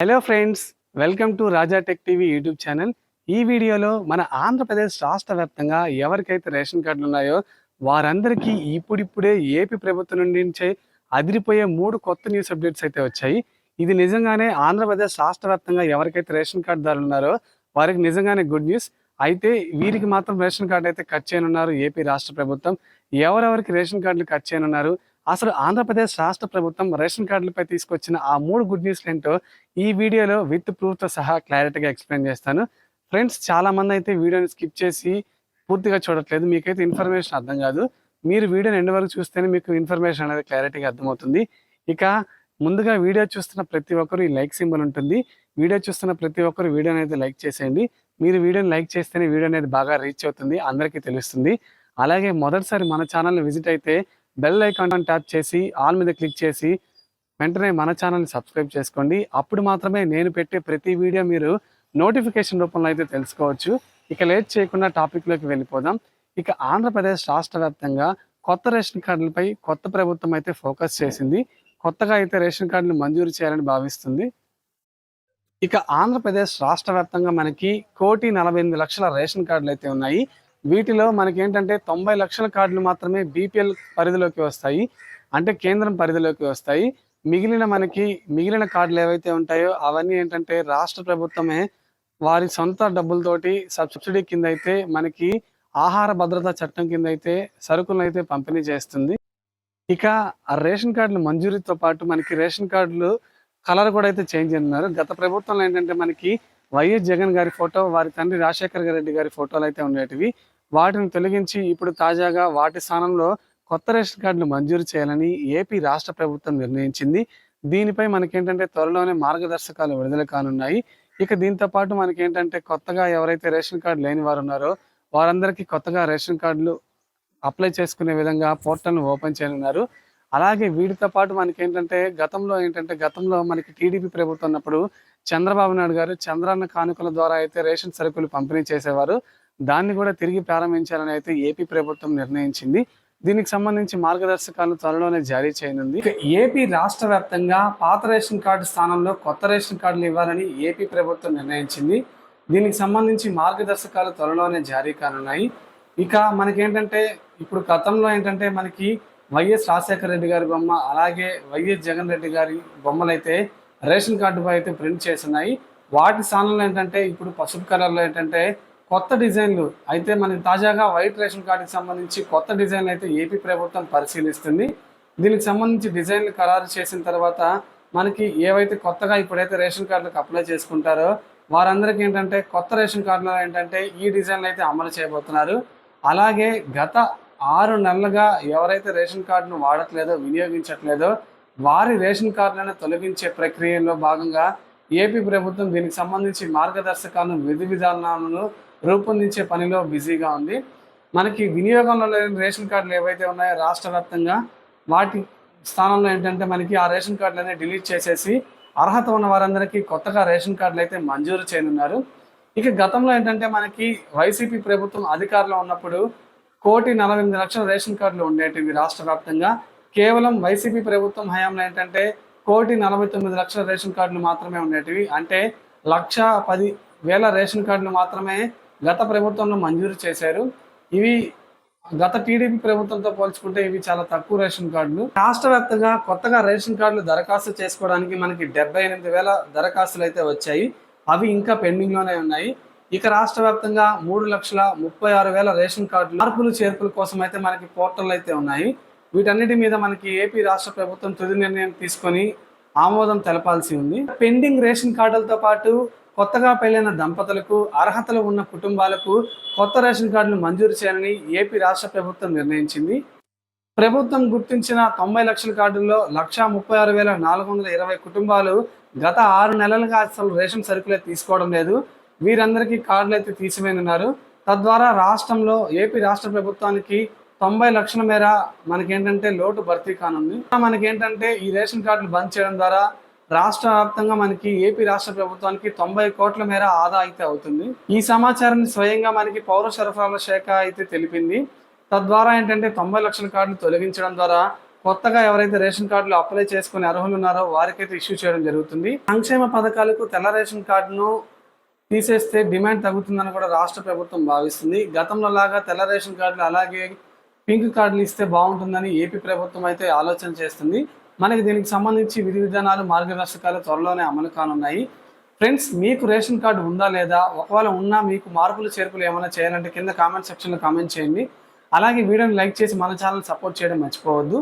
Hello friends, welcome to Raja tech TV YouTube channel. ఈ వీడియోలో మన ఆంధ్రప్రదేశ్ రాష్ట్ర వ్యాప్తంగా ఎవరికైతే రేషన్ కార్డులు ఉన్నాయో వారందరికీ ఇప్పుడిప్పుడే ఏపీ ప్రభుత్వం నుండి అదిరిపోయే 3 కొత్త న్యూస్ అప్డేట్స్ అయితే వచ్చాయి. ఇది నిజంగానే ఆంధ్రప్రదేశ్ రాష్ట్ర వ్యాప్తంగా ఎవరికైతే రేషన్ కార్డుదారులు ఉన్నారో వారికి నిజంగానే గుడ్ న్యూస్. అయితే వీరికి మాత్రం రేషన్ కార్డు అయితే కట్ చేయనున్నారు ఏపీ రాష్ట్ర ప్రభుత్వం. ఎవరెవరికి రేషన్ కార్డులు కట్ చేయనున్నారు, అసలు ఆంధ్రప్రదేశ్ రాష్ట్ర ప్రభుత్వం రేషన్ కార్డులపై తీసుకొచ్చిన ఆ 3 గుడ్ న్యూస్లు ఏంటో ఈ వీడియోలో విత్ ప్రూఫ్తో సహా క్లారిటీగా ఎక్స్ప్లెయిన్ చేస్తాను. ఫ్రెండ్స్, చాలా మంది అయితే వీడియోని స్కిప్ చేసి పూర్తిగా చూడట్లేదు. మీకైతే ఇన్ఫర్మేషన్ అర్థం కాదు. మీరు వీడియోని ఎండ్ వరకు చూస్తేనే మీకు ఇన్ఫర్మేషన్ అనేది క్లారిటీగా అర్థమవుతుంది. ఇక ముందుగా వీడియో చూస్తున్న ప్రతి ఒక్కరు ఈ లైక్ సింబల్ ఉంటుంది. వీడియో చూస్తున్న ప్రతి ఒక్కరు వీడియోని అయితే లైక్ చేసేయండి. మీరు వీడియోని లైక్ చేస్తేనే వీడియో అనేది బాగా రీచ్ అవుతుంది, అందరికీ తెలుస్తుంది. అలాగే మొదటిసారి మన ఛానల్ని విజిట్ అయితే బెల్ ఐకాన్ ట్యాప్ చేసి ఆల్ మీద క్లిక్ చేసి వెంటనే మన ఛానల్ని సబ్స్క్రైబ్ చేసుకోండి. అప్పుడు మాత్రమే నేను పెట్టే ప్రతి వీడియో మీరు నోటిఫికేషన్ రూపంలో అయితే తెలుసుకోవచ్చు. ఇక లేట్ చేయకుండా టాపిక్లోకి వెళ్ళిపోదాం. ఇక ఆంధ్రప్రదేశ్ రాష్ట్ర వ్యాప్తంగా కొత్త రేషన్ కార్డులపై కొత్త ప్రభుత్వం అయితే ఫోకస్ చేసింది. కొత్తగా అయితే రేషన్ కార్డులు మంజూరు చేయాలని భావిస్తుంది. ఇక ఆంధ్రప్రదేశ్ రాష్ట్ర వ్యాప్తంగా మనకి 1,48,00,000 రేషన్ కార్డులు అయితే ఉన్నాయి. వీటిలో మనకి ఏంటంటే 90 లక్షల కార్డులు మాత్రమే బీపీఎల్ పరిధిలోకి వస్తాయి, అంటే కేంద్రం పరిధిలోకి వస్తాయి. మిగిలిన కార్డులు ఏవైతే ఉంటాయో అవన్నీ ఏంటంటే రాష్ట్ర ప్రభుత్వమే వారి సొంత డబ్బులతోటి సబ్సిడీ కింద అయితే మనకి ఆహార భద్రతా చట్టం కింద అయితే సరుకులను అయితే పంపిణీ చేస్తుంది. ఇక ఆ రేషన్ కార్డులు మంజూరీతో పాటు మనకి రేషన్ కార్డులు కలర్ కూడా అయితే చేంజ్ చేస్తున్నారు. గత ప్రభుత్వంలో ఏంటంటే మనకి వైఎస్ జగన్ గారి ఫోటో, వారి తండ్రి రాజశేఖర్ రెడ్డి గారి ఫోటోలు అయితే ఉండేటివి. వాటిని తొలగించి ఇప్పుడు తాజాగా వాటి స్థానంలో కొత్త రేషన్ కార్డులు మంజూరు చేయాలని ఏపీ రాష్ట్ర ప్రభుత్వం నిర్ణయించింది. దీనిపై మనకేంటంటే త్వరలోనే మార్గదర్శకాలు విడుదల కానున్నాయి. ఇక దీంతో పాటు మనకేంటంటే కొత్తగా ఎవరైతే రేషన్ కార్డు లేని వారు ఉన్నారో వారందరికీ కొత్తగా రేషన్ కార్డులు అప్లై చేసుకునే విధంగా పోర్టల్ను ఓపెన్ చేయనున్నారు. అలాగే వీటితో పాటు గతంలో మనకి టీడీపీ ప్రభుత్వం ఉన్నప్పుడు చంద్రబాబు నాయుడు గారు చంద్రన్న కానుకల ద్వారా అయితే రేషన్ సరుకులు పంపిణీ చేసేవారు. దాన్ని కూడా తిరిగి ప్రారంభించాలని అయితే ఏపీ ప్రభుత్వం నిర్ణయించింది. దీనికి సంబంధించి మార్గదర్శకాలను త్వరలోనే జారీ చేయనుంది. ఇక ఏపీ రాష్ట్ర వ్యాప్తంగా పాత రేషన్ కార్డు స్థానంలో కొత్త రేషన్ కార్డులు ఇవ్వాలని ఏపీ ప్రభుత్వం నిర్ణయించింది. దీనికి సంబంధించి మార్గదర్శకాలు త్వరలోనే జారీ కానున్నాయి. ఇక మనకేంటంటే ఇప్పుడు గతంలో ఏంటంటే మనకి వైఎస్ రాజశేఖర రెడ్డి గారి బొమ్మ, అలాగే వైఎస్ జగన్ రెడ్డి గారి బొమ్మలు అయితే రేషన్ కార్డుపై అయితే ప్రింట్ చేస్తున్నాయి. వాటి స్థానంలో ఏంటంటే ఇప్పుడు పసుపు కలర్లో ఏంటంటే కొత్త డిజైన్లు అయితే మనకి తాజాగా వైట్ రేషన్ కార్డుకి సంబంధించి కొత్త డిజైన్లు అయితే ఏపీ ప్రభుత్వం పరిశీలిస్తుంది. దీనికి సంబంధించి డిజైన్లు ఖరారు చేసిన తర్వాత మనకి ఏవైతే కొత్తగా ఇప్పుడైతే రేషన్ కార్డులకు అప్లై చేసుకుంటారో వారందరికీ ఏంటంటే కొత్త రేషన్ కార్డులో ఏంటంటే ఈ డిజైన్లు అయితే అమలు చేయబోతున్నారు. అలాగే గత 6 నెలలుగా ఎవరైతే రేషన్ కార్డును వాడట్లేదో, వినియోగించట్లేదో వారి రేషన్ కార్డులను తొలగించే ప్రక్రియలో భాగంగా ఏపీ ప్రభుత్వం దీనికి సంబంధించి మార్గదర్శకాలను, విధి విధానాలను రూపొందించే పనిలో బిజీగా ఉంది. మనకి వినియోగంలో లేని రేషన్ కార్డులు ఏవైతే ఉన్నాయో రాష్ట్ర వ్యాప్తంగా వాటి స్థానంలో ఏంటంటే మనకి ఆ రేషన్ కార్డులనే డిలీట్ చేసేసి అర్హత ఉన్న వారందరికీ కొత్తగా రేషన్ కార్డులు అయితే మంజూరు చేయనున్నారు. ఇక గతంలో ఏంటంటే మనకి వైసీపీ ప్రభుత్వం అధికారంలో ఉన్నప్పుడు 1,48,00,000 రేషన్ కార్డులు ఉండేటివి రాష్ట్ర వ్యాప్తంగా. కేవలం వైసీపీ ప్రభుత్వం హయాంలో ఏంటంటే 1,49,00,000 రేషన్ కార్డులు మాత్రమే ఉండేటివి. అంటే 1,10,000 రేషన్ కార్డులు మాత్రమే గత ప్రభుత్వంలో మంజూరు చేశారు. ఇవి గత టీడీపీ ప్రభుత్వంతో పోల్చుకుంటే ఇవి చాలా తక్కువ రేషన్ కార్డులు. రాష్ట్ర వ్యాప్తంగా కొత్తగా రేషన్ కార్డులు దరఖాస్తు చేసుకోవడానికి మనకి 78,000 దరఖాస్తులు అయితే వచ్చాయి. అవి ఇంకా పెండింగ్లోనే ఉన్నాయి. ఇక రాష్ట్ర వ్యాప్తంగా 3,36,000 రేషన్ కార్డులు మార్పులు చేర్పుల కోసం అయితే మనకి పోర్టల్ అయితే ఉన్నాయి. వీటన్నిటి మీద మనకి ఏపీ రాష్ట్ర ప్రభుత్వం తుది నిర్ణయం తీసుకొని ఆమోదం తెలపాల్సి ఉంది. పెండింగ్ రేషన్ కార్డులతో పాటు కొత్తగా పెళ్లైన దంపతులకు, అర్హతలు ఉన్న కుటుంబాలకు కొత్త రేషన్ కార్డులు మంజూరు చేయాలని ఏపీ రాష్ట్ర ప్రభుత్వం నిర్ణయించింది. ప్రభుత్వం గుర్తించిన 90 లక్షల కార్డుల్లో 1,36,420 కుటుంబాలు గత 6 నెలలుగా అసలు రేషన్ సరుకులే తీసుకోవడం లేదు. వీరందరికీ కార్డులు అయితే తీసివేయనున్నారు. తద్వారా రాష్ట్రంలో ఏపీ రాష్ట్ర ప్రభుత్వానికి 90 లక్షల మేర మనకేంటంటే లోటు భర్తీ కానుంది. మనకేంటంటే ఈ రేషన్ కార్డులు బంద్ చేయడం ద్వారా రాష్ట్ర వ్యాప్తంగా మనకి ఏపీ రాష్ట్ర ప్రభుత్వానికి 90 కోట్ల మేర ఆదా అయితే అవుతుంది. ఈ సమాచారాన్ని స్వయంగా మనకి పౌర సరఫరాల శాఖ అయితే తెలిపింది. తద్వారా ఏంటంటే 90 లక్షల కార్డులు తొలగించడం ద్వారా కొత్తగా ఎవరైతే రేషన్ కార్డులు అప్లై చేసుకుని అర్హులు ఉన్నారో వారికైతే ఇష్యూ చేయడం జరుగుతుంది. సంక్షేమ పథకాలకు తెల్ల రేషన్ కార్డును తీసేస్తే డిమాండ్ తగ్గుతుందని కూడా రాష్ట్ర ప్రభుత్వం భావిస్తుంది. గతంలో లాగా తెల్ల రేషన్ కార్డులు అలాగే పింక్ కార్డులు ఇస్తే బాగుంటుందని ఏపీ ప్రభుత్వం అయితే ఆలోచన చేస్తుంది. మనకి దీనికి సంబంధించి విధి విధానాలు, మార్గదర్శకాలు త్వరలోనే అమలు కానున్నాయి. ఫ్రెండ్స్, మీకు రేషన్ కార్డు ఉందా లేదా, ఒకవేళ ఉన్నా మీకు మార్పులు చేర్పులు ఏమైనా చేయాలంటే కింద కామెంట్ సెక్షన్లో కామెంట్ చేయండి. అలాగే వీడియోని లైక్ చేసి మన ఛానల్ సపోర్ట్ చేయడం మర్చిపోవద్దు.